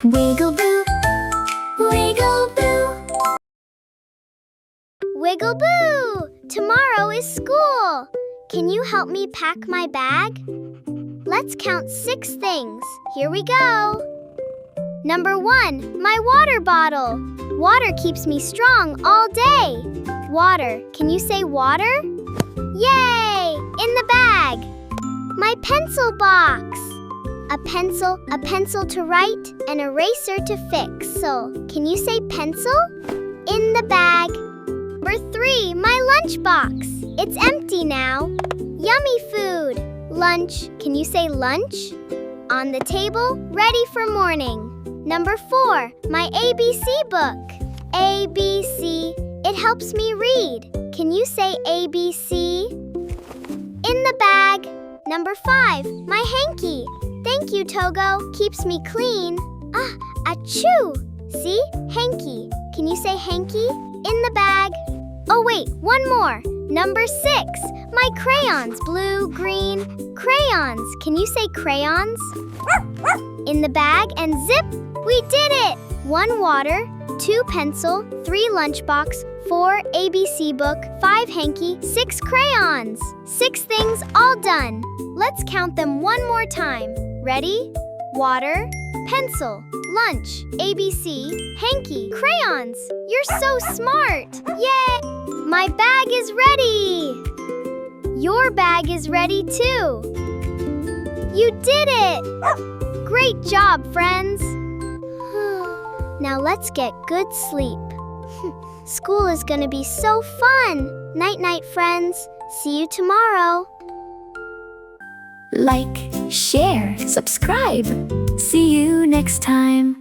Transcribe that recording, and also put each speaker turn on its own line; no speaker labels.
Wiggleboo, Wiggleboo.
Wiggleboo! Tomorrow is school. Can you help me pack my bag? Let's count 6 things. Here we go. Number 1, my water bottle. Water keeps me strong all day. Water. Can you say water? Yay! In the bag. My pencil box. A pencil to write, an eraser to fix. So, can you say pencil? In the bag. Number 3, my lunch box. It's empty now. Yummy food. Lunch. Can you say lunch? On the table, ready for morning. Number 4, my ABC book. ABC. It helps me read. Can you say ABC? In the bag. Number 5, my hanky. Thank you, Togo. Keeps me clean. Achoo! See? Hanky. Can you say hanky? In the bag. Oh wait, one more. Number 6, my crayons. Blue, green, crayons. Can you say crayons? In the bag and zip! We did it! 1 water, 2 pencil, 3 lunchbox, 4 ABC book, 5 hanky, 6 crayons. 6 things all done. Let's count them one more time. Ready? Water, pencil, lunch, ABC, hanky, crayons. You're so smart! Yay! My bag is ready! Your bag is ready too! You did it! Great job, friends! Now let's get good sleep. School is gonna be so fun! Night-night, friends. See you tomorrow.
Like, share, subscribe. See you next time.